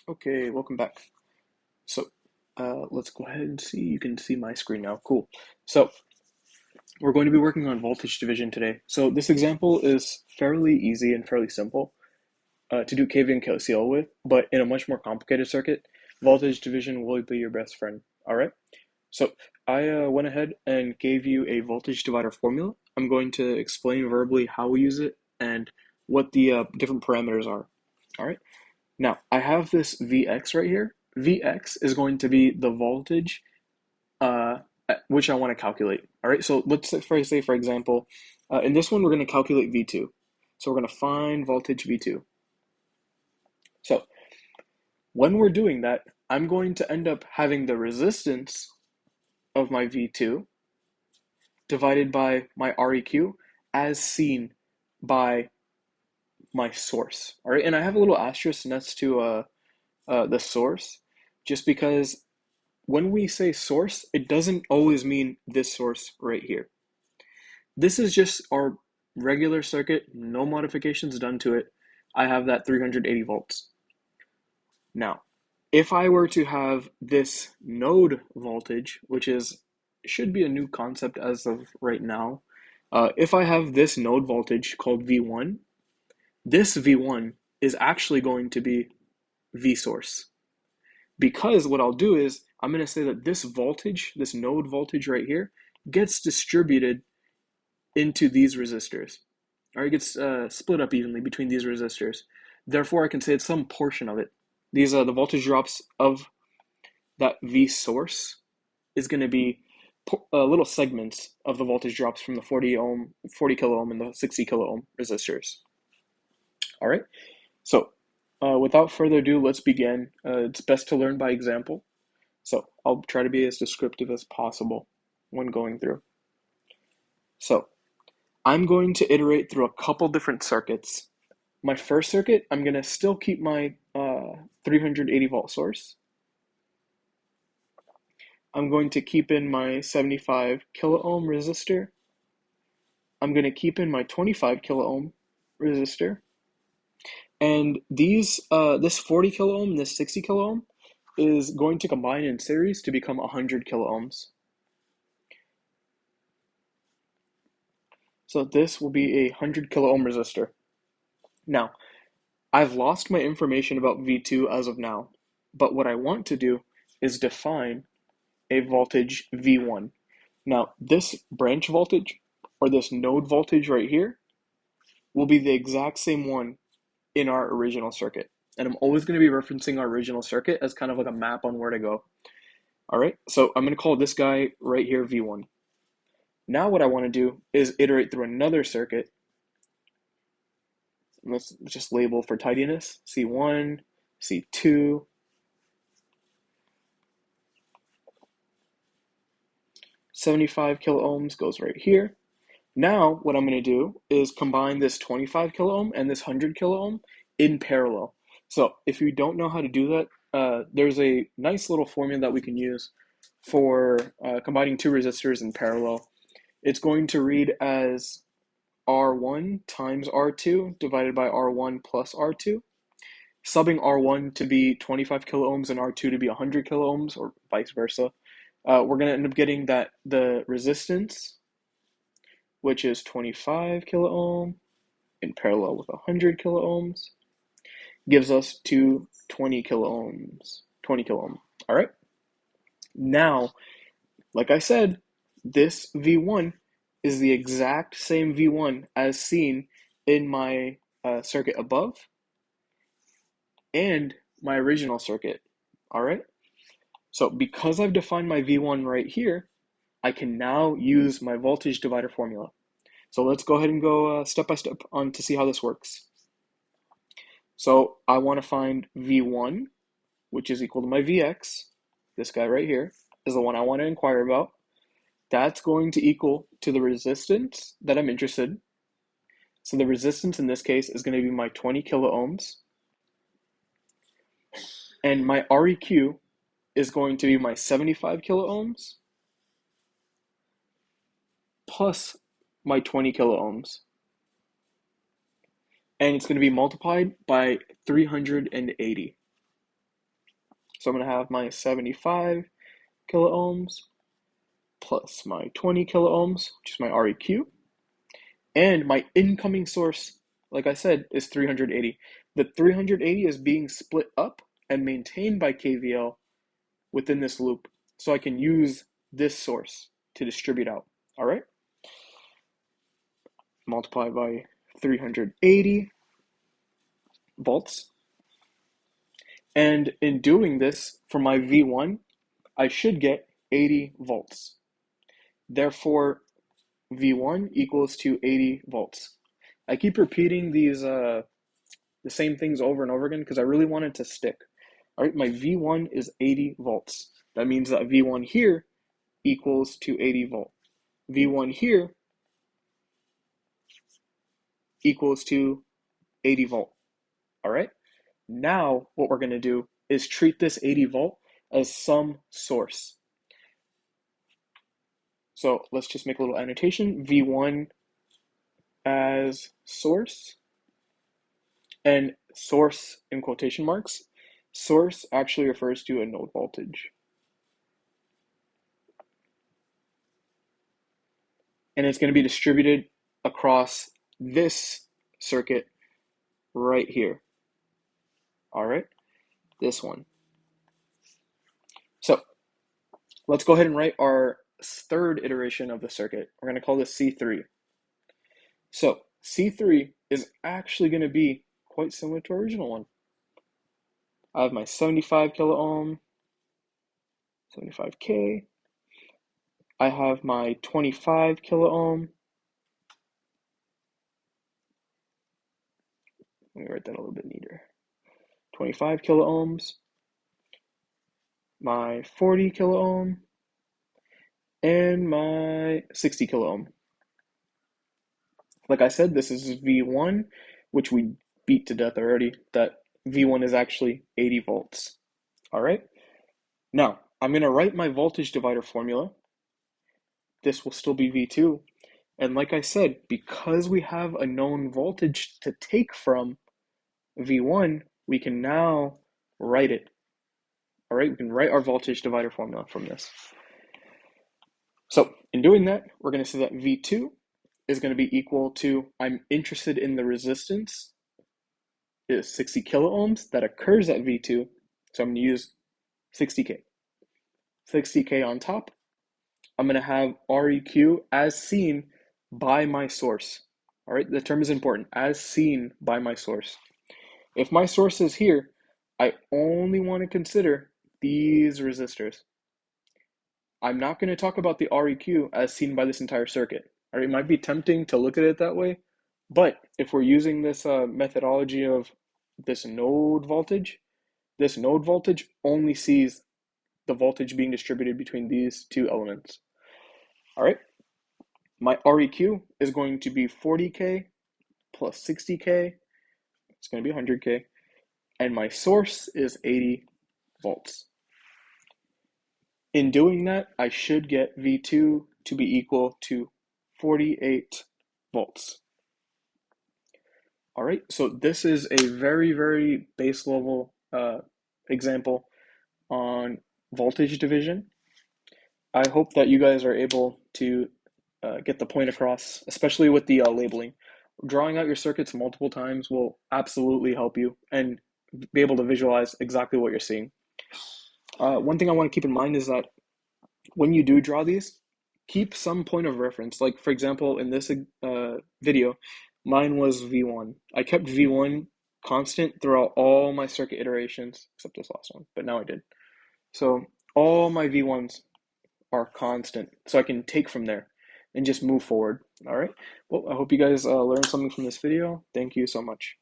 Okay, welcome back. So, let's go ahead and see. You can see my screen now. Cool. So, we're going to be working on voltage division today. So, this example is fairly easy and fairly simple to do KV and KCL with, but in a much more complicated circuit, voltage division will be your best friend. All right. So, I went ahead and gave you a voltage divider formula. I'm going to explain verbally how we use it and what the different parameters are. All right. Now, I have this Vx right here. Vx is going to be the voltage uh, which I want to calculate. All right, so let's say, for example, in this one, we're going to calculate V2. So we're going to find voltage V2. So when we're doing that, I'm going to end up having the resistance of my V2 divided by my Req as seen by my source. All right, and I have a little asterisk next to the source just because when we say source, it doesn't always mean this source right here. This is just our regular circuit, no modifications done to it. I have that 380 volts. Now, if I were to have this node voltage, which should be a new concept as of right now, if I have this node voltage called V1, this V1 is actually going to be V source. Because what I'll do is I'm going to say that this voltage, this node voltage right here, gets distributed into these resistors, or it gets split up evenly between these resistors. Therefore, I can say it's some portion of it. These are the voltage drops of that V source is going to be little segments of the voltage drops from the 40 kilo ohm, and the 60 kilo ohm resistors. All right. So, without further ado, let's begin. It's best to learn by example. So I'll try to be as descriptive as possible when going through. So I'm going to iterate through a couple different circuits. My first circuit, I'm going to still keep my 380 volt source. I'm going to keep in my 75 kilo ohm resistor. I'm going to keep in my 25 kilo ohm resistor. And this 40 kilo ohm and this 60 kilo ohm is going to combine in series to become 100 kilo ohms. So this will be a 100 kilo ohm resistor. Now, I've lost my information about V2 as of now, but what I want to do is define a voltage V1. Now, this branch voltage, or this node voltage right here, will be the exact same one in our original circuit. And I'm always going to be referencing our original circuit as kind of like a map on where to go. All right, so I'm going to call this guy right here V1. Now what I want to do is iterate through another circuit. Let's just label for tidiness, C1, C2, 75 kilo ohms goes right here. Now, what I'm going to do is combine this 25 kilo ohm and this 100 kilo ohm in parallel. So, if you don't know how to do that, there's a nice little formula that we can use for combining two resistors in parallel. It's going to read as R1 times R2 divided by R1 plus R2, subbing R1 to be 25 kilo ohms and R2 to be 100 kilo ohms, or vice versa. We're going to end up getting that the resistance, which is 25 kilo ohm in parallel with 100 kilo ohms, gives us 20 kilo ohms. 20 kilo ohm. All right. Now, like I said, this V1 is the exact same V1 as seen in my circuit above and my original circuit. All right. So because I've defined my V1 right here, I can now use my voltage divider formula. So let's go ahead and go step by step on to see how this works. So I want to find V1, which is equal to my Vx. This guy right here is the one I want to inquire about. That's going to equal to the resistance that I'm interested in. So the resistance in this case is going to be my 20 kilo ohms. And my Req is going to be my 75 kilo ohms plus my 20 kilo ohms. And it's going to be multiplied by 380. So I'm going to have my 75 kiloohms plus my 20 kiloohms, which is my REQ, and my incoming source, like I said, is 380. The 380 is being split up and maintained by KVL within this loop, so I can use this source to distribute out. All right? Multiply by 380 volts. And in doing this, for my V1, I should get 80 volts. Therefore, V1 equals to 80 volts. I keep repeating these the same things over and over again because I really want it to stick. All right, my V1 is 80 volts. That means that V1 here equals to 80 volt. V1 here equals to 80 volt. All right, now what we're going to do is treat this 80 volt as some source. So let's just make a little annotation, V1 as source, and source in quotation marks. Source actually refers to a node voltage. And it's going to be distributed across this circuit right here. All right, this one. So let's go ahead and write our third iteration of the circuit. We're going to call this C3. So C3 is actually going to be quite similar to our original one. I have my 75 kiloohm, 75K. I have my 25 kiloohm. Let me write that a little bit neater. 25 kiloohms, my 40 kiloohm, and my 60 kiloohm. Like I said, this is V1, which we beat to death already. That V1 is actually 80 volts. All right. Now, I'm going to write my voltage divider formula. This will still be V2. And like I said, because we have a known voltage to take from V1, we can now write it. All right, we can write our voltage divider formula from this. So in doing that, we're going to say that V2 is going to be equal to, I'm interested in the resistance, is 60 kiloohms that occurs at V2. So I'm going to use 60K. 60K on top. I'm going to have REQ as seen by my source. All right, the term is important, as seen by my source. If my source is here, I only want to consider these resistors. I'm not going to talk about the REQ as seen by this entire circuit. All right, it might be tempting to look at it that way, but if we're using this methodology of this node voltage only sees the voltage being distributed between these two elements. All right, my REQ is going to be 40K plus 60K. It's going to be 100K. And my source is 80 volts. In doing that, I should get V2 to be equal to 48 volts. All right, so this is a very, very base level example on voltage division. I hope that you guys are able to get the point across, especially with the labeling. Drawing out your circuits multiple times will absolutely help you and be able to visualize exactly what you're seeing. One thing I want to keep in mind is that when you do draw these, keep some point of reference. Like, for example, in this video, mine was V1. I kept V1 constant throughout all my circuit iterations, except this last one, but now I did. So all my V1s are constant, so I can take from there and just move forward. All right. Well, I hope you guys learned something from this video. Thank you so much.